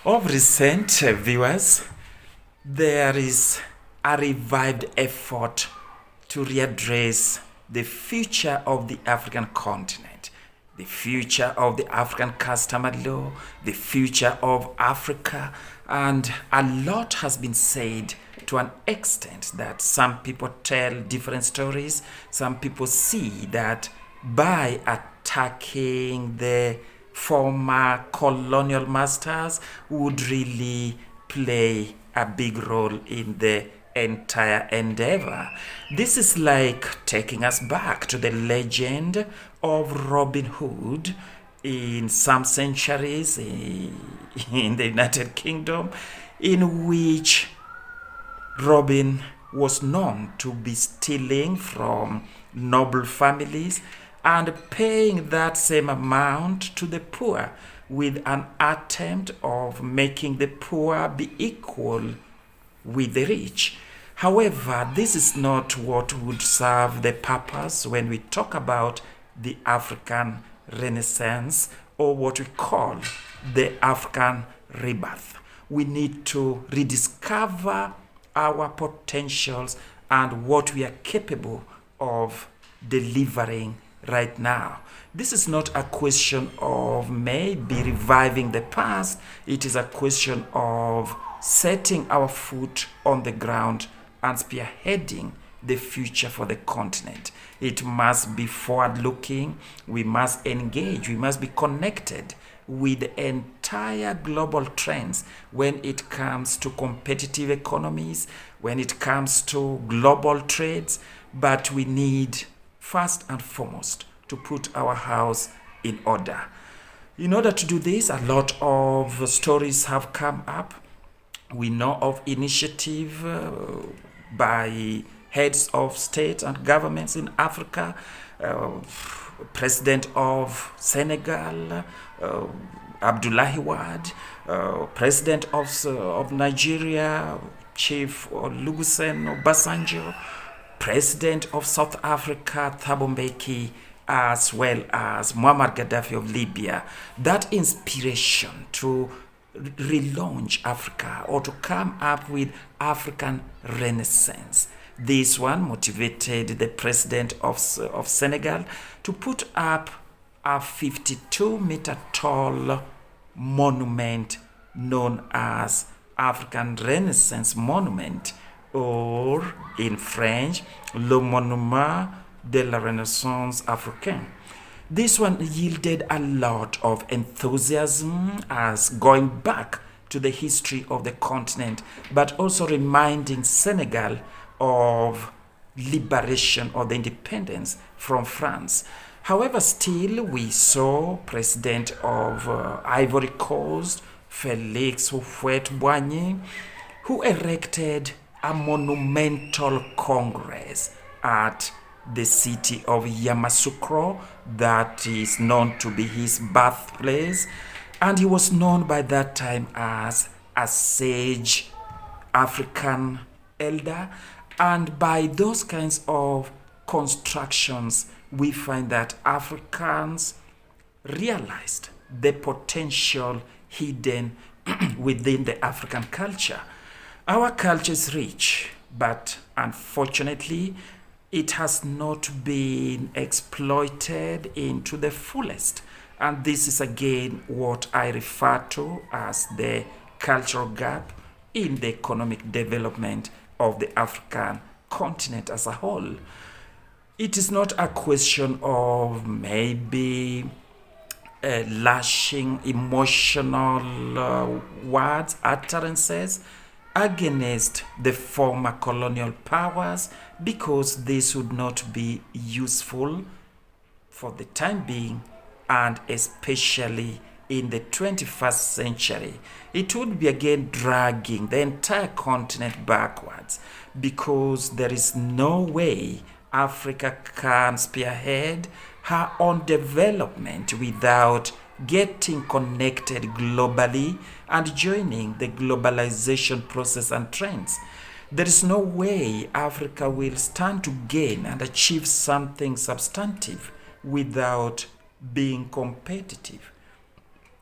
Of recent viewers, there is a revived effort to readdress the future of the African continent, the future of the African customer law, the future of Africa, and a lot has been said to an extent that some people tell different stories. Some people see that by attacking the former colonial masters would really play a big role in the entire endeavor. This is like taking us back to the legend of Robin Hood in some centuries in the United Kingdom, in which Robin was known to be stealing from noble families and paying that same amount to the poor with an attempt of making the poor be equal with the rich. However, this is not what would serve the purpose when we talk about the African Renaissance or what we call the African rebirth. We need to rediscover our potentials and what we are capable of delivering right now. This is not a question of maybe reviving the past, it is a question of setting our foot on the ground and spearheading the future for the continent. It must be forward looking, we must engage, we must be connected with the entire global trends when it comes to competitive economies, when it comes to global trades, but we need first and foremost to put our house in order. In order to do this, a lot of stories have come up. We know of initiative by heads of state and governments in Africa, President of Senegal, Abdullahi Wade, President of Nigeria, Chief Olusegun Obasanjo, President of South Africa, Thabo Mbeki, as well as Muammar Gaddafi of Libya. That inspiration to relaunch Africa or to come up with African Renaissance. This one motivated the president of Senegal to put up a 52-meter tall monument known as African Renaissance Monument, or in French, Le Monument de la Renaissance Africaine. This one yielded a lot of enthusiasm as going back to the history of the continent, but also reminding Senegal of liberation or the independence from France. However, still we saw President of Ivory Coast, Felix Houphouët-Boigny, who erected a monumental congress at the city of Yamoussoukro, that is known to be his birthplace, and he was known by that time as a sage African elder. And by those kinds of constructions, we find that Africans realized the potential hidden within the African culture. Our culture is rich, but unfortunately, it has not been exploited into the fullest. And this is again what I refer to as the cultural gap in the economic development of the African continent as a whole. It is not a question of maybe lashing emotional words, utterances against the former colonial powers, because this would not be useful for the time being, and especially in the 21st century. It would be again dragging the entire continent backwards, because there is no way Africa can spearhead her own development without getting connected globally and joining the globalization process and trends. There is no way Africa will stand to gain and achieve something substantive without being competitive.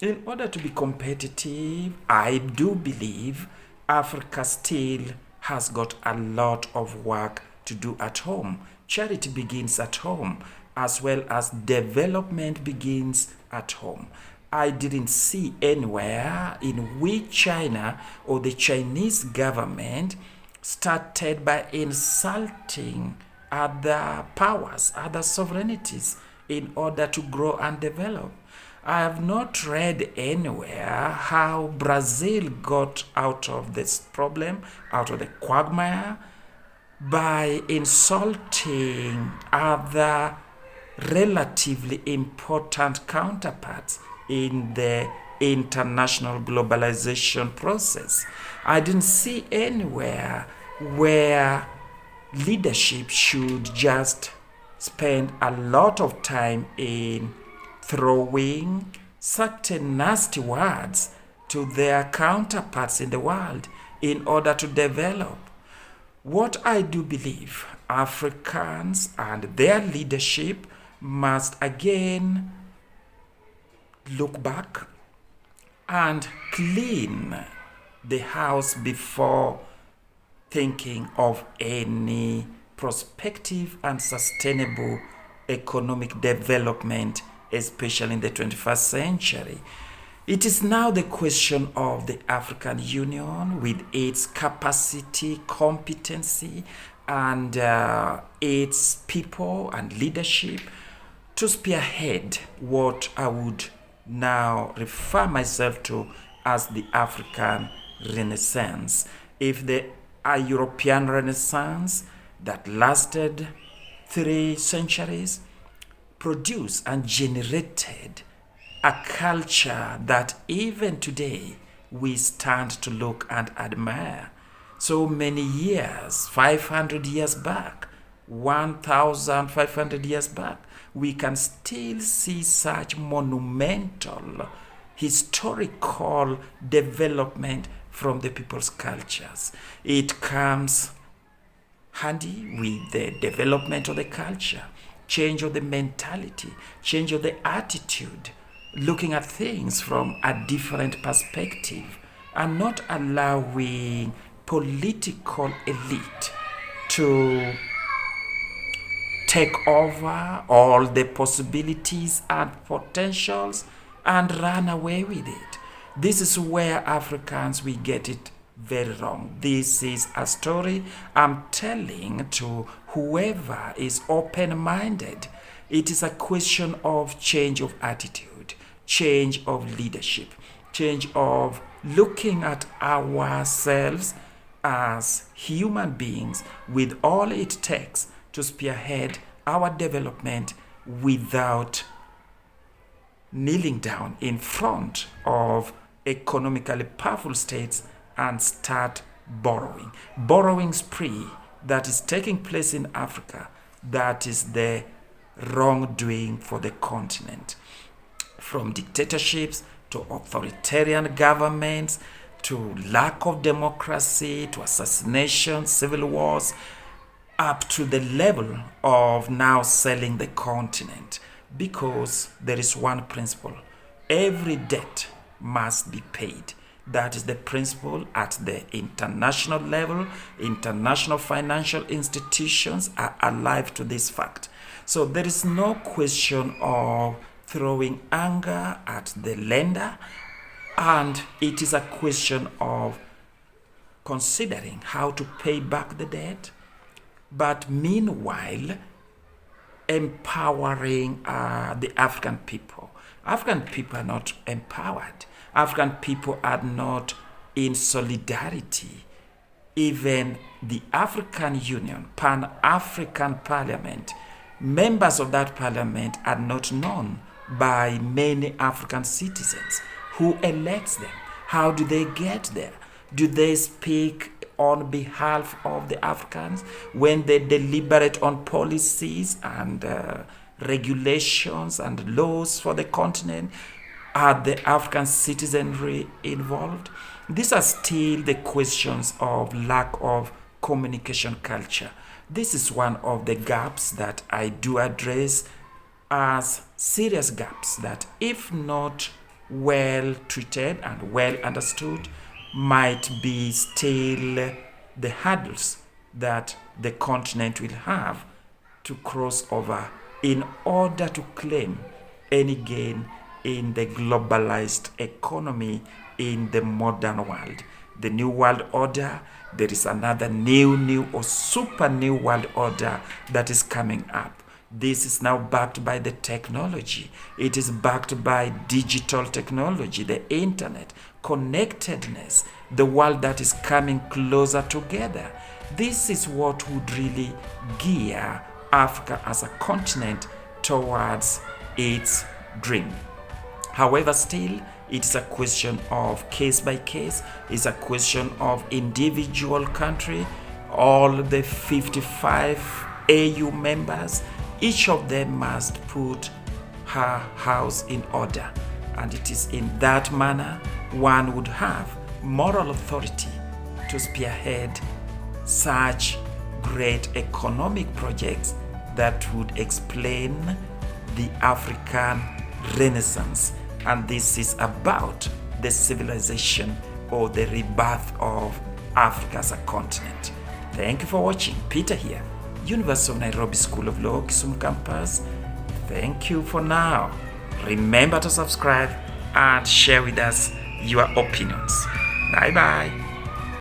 In order to be competitive, I do believe Africa still has got a lot of work to do at home. Charity begins at home, as well as development begins at home. I didn't see anywhere in which China or the Chinese government started by insulting other powers, other sovereignties in order to grow and develop. I have not read anywhere how Brazil got out of this problem, out of the quagmire, by insulting other relatively important counterparts in the international globalization process. I didn't see anywhere where leadership should just spend a lot of time in throwing certain nasty words to their counterparts in the world in order to develop. What I do believe Africans and their leadership must again look back and clean the house before thinking of any prospective and sustainable economic development, especially in the 21st century. It is now the question of the African Union with its capacity, competency, and its people and leadership to spearhead what I would now refer myself to as the African Renaissance. If the European Renaissance that lasted 3 centuries produced and generated a culture that even today we stand to look and admire. So many years, 500 years back, 1,500 years back, we can still see such monumental historical development from the people's cultures. It comes handy with the development of the culture, change of the mentality, change of the attitude, looking at things from a different perspective, and not allowing political elite to take over all the possibilities and potentials and run away with it. This is where Africans, we get it very wrong. This is a story I'm telling to whoever is open-minded. It is a question of change of attitude, change of leadership, change of looking at ourselves as human beings with all it takes to spearhead our development without kneeling down in front of economically powerful states and start borrowing. Borrowing spree that is taking place in Africa, that is the wrongdoing for the continent. From dictatorships to authoritarian governments, to lack of democracy, to assassination, civil wars, up to the level of now selling the continent, because there is one principle: every debt must be paid. That is the principle at the international level. International financial institutions are alive to this fact. So there is no question of throwing anger at the lender, and it is a question of considering how to pay back the debt, but meanwhile empowering the African people. African people are not empowered. African people are not in solidarity. Even the African Union, Pan-African Parliament, members of that parliament are not known by many African citizens. Who elects them? How do they get there? Do they speak on behalf of the Africans when they deliberate on policies and regulations and laws for the continent? Are the African citizenry involved? These are still the questions of lack of communication culture. This is one of the gaps that I do address as serious gaps that, if not well treated and well understood, might be still the hurdles that the continent will have to cross over in order to claim any gain in the globalized economy in the modern world. The New World Order, there is another new or super new world order that is coming up. This is now backed by the technology. It is backed by digital technology, the internet, connectedness, the world that is coming closer together. This is what would really gear Africa as a continent towards its dream. However, still, it's a question of case by case, it's a question of individual country, all the 55 AU members, each of them must put her house in order. And it is in that manner one would have moral authority to spearhead such great economic projects that would explain the African Renaissance. And this is about the civilization or the rebirth of Africa as a continent. Thank you for watching. Peter here, University of Nairobi School of Law, Kisumu campus. Thank you for now. Remember to subscribe and share with us your opinions. Bye bye.